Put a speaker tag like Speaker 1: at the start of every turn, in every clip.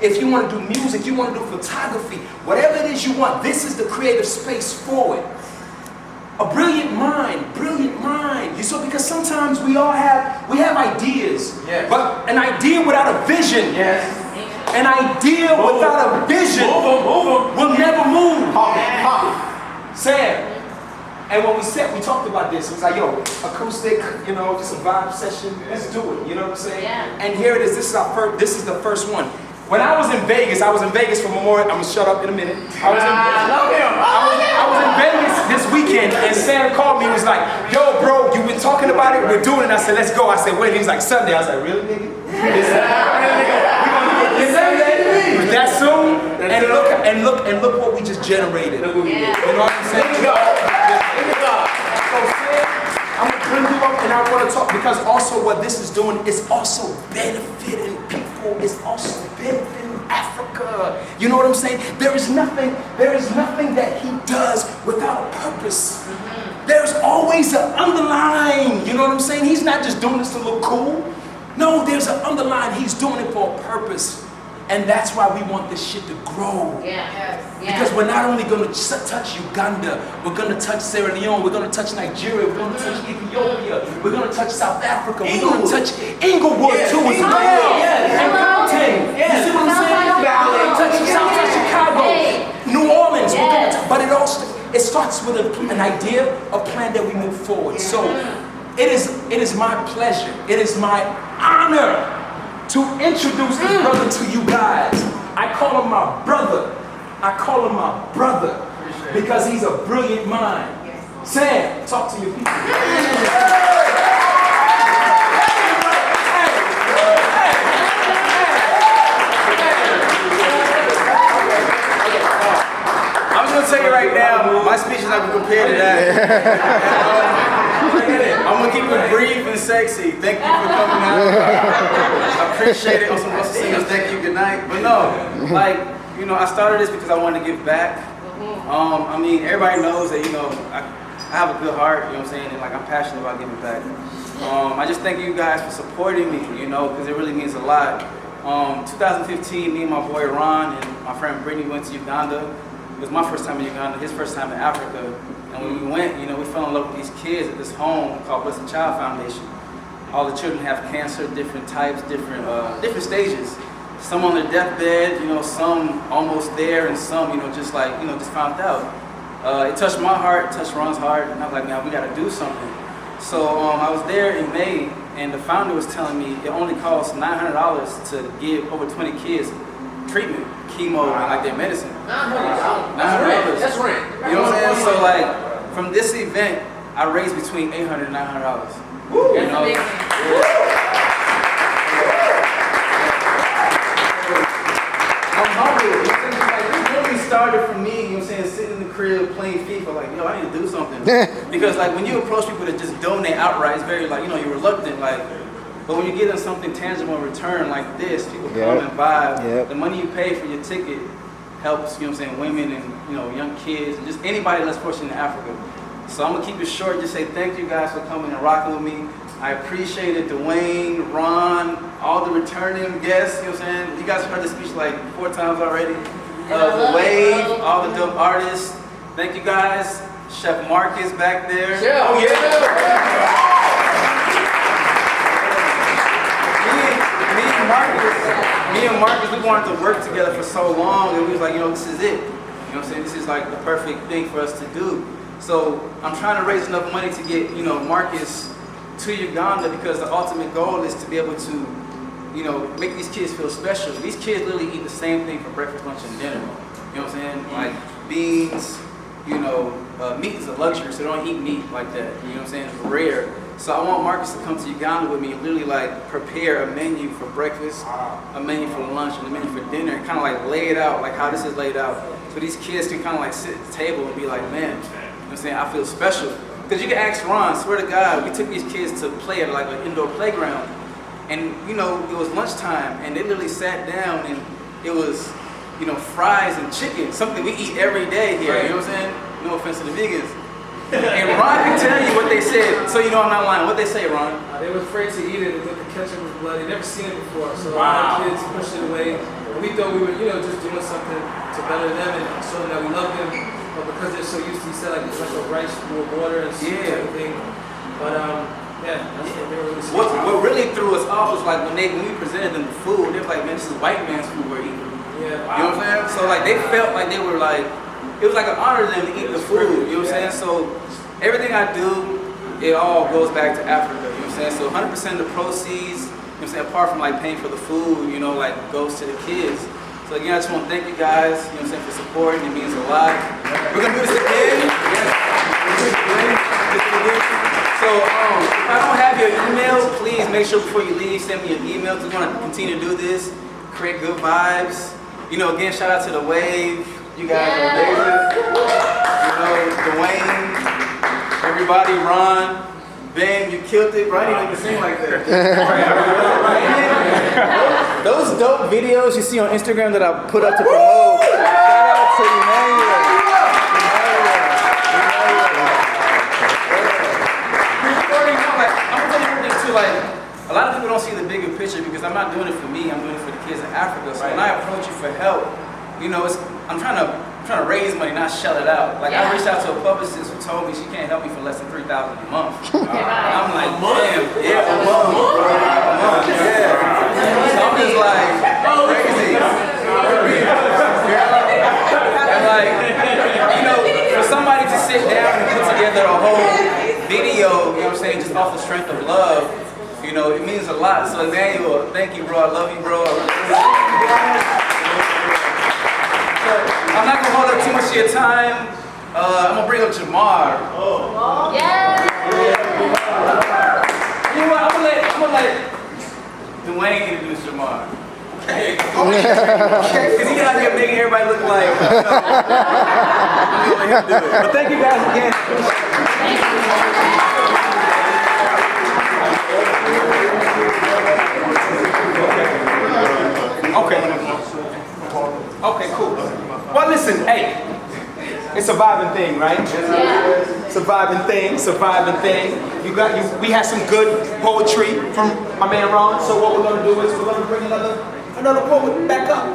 Speaker 1: If you want to do music, you want to do photography, whatever it is you want, this is the creative space for it. A brilliant mind, brilliant mind. You saw, because sometimes we have ideas, yes, but an idea without a vision, yes, an idea without a vision will never move. Sam, and when we talked about this, it was like, yo, acoustic, you know, just a vibe session, let's do it, you know what I'm saying? Yeah. And here it is, this is the first one. When I was in Vegas for Memorial. I'm gonna shut up in a minute. I was in Vegas this weekend, and Sam called me and was like, yo, bro, you've been talking about it, we're doing it. I said, let's go. I said, when? He was like, Sunday. I was like, really, nigga? Was that soon? And look what we just generated. You know what I'm saying? So Sam, I'm gonna bring you up, and I want to talk, because also what this is doing is also benefiting people. It's also benefiting Africa. You know what I'm saying? There is nothing that he does without a purpose. There's always an underline. You know what I'm saying? He's not just doing this to look cool. No, there's an underline. He's doing it for a purpose. And that's why we want this shit to grow. Because we're not only going to touch Uganda, we're going to touch Sierra Leone, we're going to touch Nigeria, we're going to touch Ethiopia, we're going to touch South Africa, we're going to touch Inglewood too as well. And Compton. You see what I'm saying? We're going to touch Southside Chicago, New Orleans. We're going to, but it starts with an idea, a plan that we move forward. So it is my pleasure, it is my honor to introduce this brother to you guys. I call him my brother. Because he's a brilliant mind. Sam, talk to your people.
Speaker 2: I'm just gonna tell you right now, my speech is not gonna compare to that. I'm gonna keep it brief and sexy. Thank you for coming out. I appreciate it. On some Russell singers, thank you, good night. But no, like, you know, I started this because I wanted to give back. I mean, everybody knows that, you know, I have a good heart, you know what I'm saying, and like I'm passionate about giving back. I just thank you guys for supporting me, you know, because it really means a lot. 2015, me and my boy Ron and my friend Brittany went to Uganda. It was my first time in Uganda, his first time in Africa. And when we went, you know, we fell in love with these kids at this home called Blessed Child Foundation. All the children have cancer, different types, different stages. Some on their deathbed, you know, some almost there, and some, you know, just like, you know, just found out. It touched my heart, touched Ron's heart, and I was like, man, we got to do something. So I was there in May, and the founder was telling me it only costs $900 to give over 20 kids treatment, chemo, and like their medicine. $900.
Speaker 3: That's rent.
Speaker 2: You know what I'm saying? So like, from this event, I raised between $800 and $900.
Speaker 3: Woo!
Speaker 2: You know? I'm humble. It really started for me, you know what I'm saying, sitting in the crib playing FIFA, like, yo, I need to do something. Because like when you approach people to just donate outright, it's very like, you know, you're reluctant, like, but when you get them something tangible in return like this, people come and buy. The money you pay for your ticket helps, you know what I'm saying, women and, you know, young kids, and just anybody less fortunate in Africa. So I'm gonna keep it short, just say thank you guys for coming and rocking with me. I appreciate it, Dwayne, Ron, all the returning guests, you know what I'm saying? You guys heard the speech like 4 times already. The Wave, all the dope artists. Thank you guys. Chef Marcus back there.
Speaker 3: Oh yeah.
Speaker 2: Me and Marcus, we wanted to work together for so long, and we was like, you know, this is it. You know what I'm saying? This is like the perfect thing for us to do. So I'm trying to raise enough money to get, you know, Marcus to Uganda, because the ultimate goal is to be able to, you know, make these kids feel special. These kids literally eat the same thing for breakfast, lunch, and dinner. You know what I'm saying? Like beans, you know, meat is a luxury, so they don't eat meat like that. You know what I'm saying? It's rare. So I want Marcus to come to Uganda with me and literally like prepare a menu for breakfast, a menu for lunch, and a menu for dinner, and kind of like lay it out like how this is laid out. So these kids can kind of like sit at the table and be like, man, you know what I'm saying, I feel special. Because you can ask Ron, swear to God, we took these kids to play at like an indoor playground, and you know, it was lunchtime, and they literally sat down, and it was, you know, fries and chicken, something we eat every day here, you know what I'm saying? No offense to the vegans. And Ron can tell you what they said, so you know I'm not lying. What they say, Ron?
Speaker 3: They were afraid to eat it. They thought the ketchup was bloody. Never seen it before, so a lot of kids pushed it away.
Speaker 4: And we thought we were, just doing something to better them and show them that we love them. But because they're so used to, he said like it's like a rice with water and everything. But yeah, that's what they were really saying.
Speaker 2: What really threw us off was like when we presented them the food, they were like, man, this is white man's food we're eating.
Speaker 4: Yeah.
Speaker 2: You know what I'm saying? So like they felt like they were like, it was like an honor to them to eat the food. You know what I'm saying? So everything I do, it all goes back to Africa. You know what I'm saying? So 100% of the proceeds, you know what I'm saying, apart from like paying for the food, like goes to the kids. So again, I just want to thank you guys, you know what I'm saying, for supporting. It means a lot. We're gonna do this again. So if I don't have your email, please make sure before you leave, send me an email. Just want to continue to do this, create good vibes. Again, shout out to the Wave. You guys are amazing. Dwayne, everybody, Ron, Ben, you killed it. Right? You don't even sing like that. Those dope videos you see on Instagram that I put up to promote. Shout out to Emmanuel. Like, a lot of people don't see the bigger picture because I'm not doing it for me, I'm doing it for the kids in Africa. So when I approach you for help, I'm trying to raise money, not shell it out. Like I reached out to a publicist who told me she can't help me for less than $3,000 a month. And I'm like, damn, yeah, a month, yeah. So I'm just like, crazy. And like, for somebody to sit down and put together a whole video, you know what I'm saying, just off the strength of love, it means a lot. So Emmanuel, thank you, bro. I love you, bro. So, I'm not gonna hold up too much of your time. I'm gonna bring up Jamar.
Speaker 5: Yeah.
Speaker 2: You know what? I'm gonna let Dwayne introduce Jamar. Because he out here making everybody look like, I'm gonna let him do it. But thank you guys again.
Speaker 1: Okay, cool. Well, listen, hey, it's a vibing thing, right?
Speaker 5: Yeah.
Speaker 1: Surviving thing. We had some good poetry from my man Ron. So what we're gonna do is we're gonna bring another poet back up.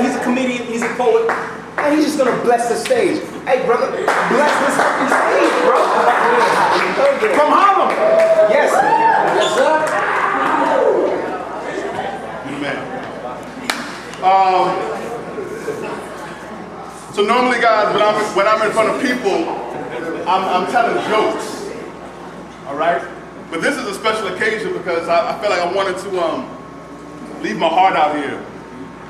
Speaker 1: He's a comedian, he's a poet, and he's just gonna bless the stage. Hey, brother, bless this fucking stage, bro. From Harlem. Yes. Yes, sir.
Speaker 6: So normally, guys, when I'm in front of people, I'm telling jokes, all right? But this is a special occasion because I feel like I wanted to leave my heart out here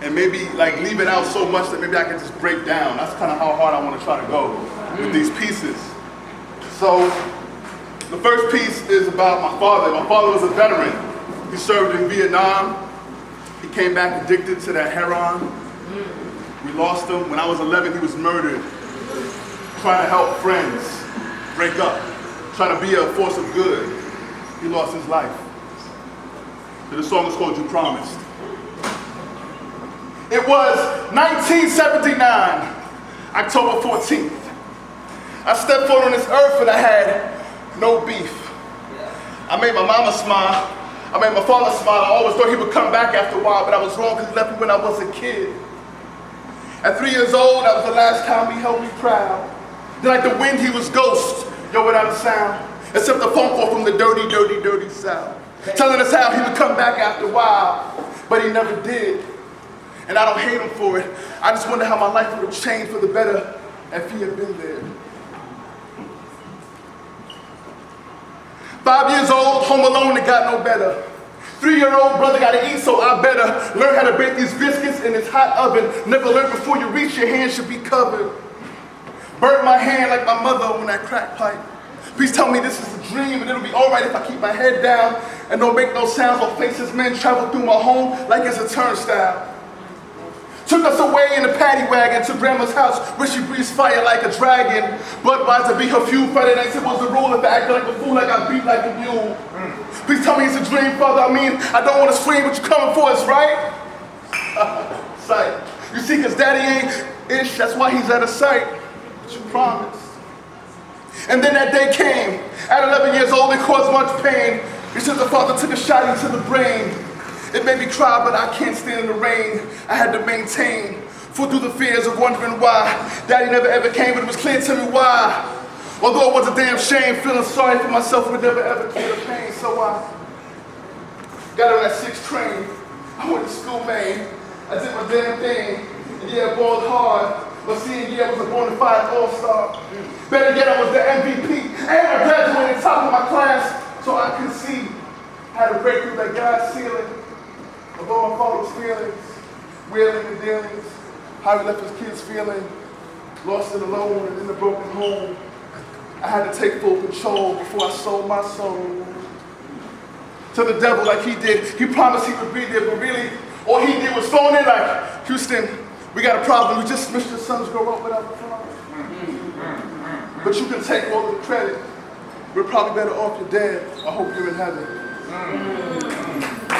Speaker 6: and maybe like leave it out so much that maybe I can just break down. That's kind of how hard I want to try to go with these pieces. So the first piece is about my father. My father was a veteran. He served in Vietnam. He came back addicted to that heroin. We lost him. When I was 11, he was murdered. Trying to help friends break up. Trying to be a force of good. He lost his life. So this song is called You Promised. It was 1979, October 14th. I stepped foot on this earth and I had no beef. I made my mama smile. I made my father smile. I always thought he would come back after a while, but I was wrong because he left me when I was a kid. At 3 years old, that was the last time he held me proud. Then like the wind, he was ghost, yo, without a sound. Except the phone call from the dirty, dirty, dirty South. Telling us how he would come back after a while, but he never did. And I don't hate him for it. I just wonder how my life would have changed for the better if he had been there. 5 years old, home alone, it got no better. 3-year-old brother gotta eat, so I better learn how to bake these biscuits in this hot oven. Never learn before you reach, your hand should be covered. Burnt my hand like my mother on that crack pipe. Please tell me this is a dream and it'll be all right if I keep my head down and don't make no sounds or faces. Men travel through my home like it's a turnstile. Took us away in a paddy wagon to grandma's house where she breathes fire like a dragon. Budweiser be her fuel, Friday nights it was the rule. If I acted like a fool, I got beat like a mule. Please tell me it's a dream, father. I mean, I don't want to scream, but you coming for us, right? Sight. You see, cause daddy ain't ish, that's why he's out of sight. But you promised. And then that day came. At 11 years old, it caused much pain. Because the father took a shot into the brain. It made me cry, but I can't stand in the rain. I had to maintain, fought through the fears of wondering why. Daddy never ever came, but it was clear to me why. Although it was a damn shame, feeling sorry for myself would never ever cure the pain. So I got on that 6 train. I went to school, man. I did my damn thing. And yeah, I balled hard. But seeing yeah, I was a bona fide all-star. Better yet, I was the MVP. And I graduated top of my class. So I could see, I had a breakthrough that God's ceiling of all my father's feelings, wheeling and dealings, how he left his kids feeling lost and alone and in a broken home. I had to take full control before I sold my soul to the devil like he did. He promised he would be there, but really, all he did was phone in like, Houston, we got a problem. We just missed your sons grow up without a father. But you can take all of the credit. We're probably better off your dad. I hope you're in heaven.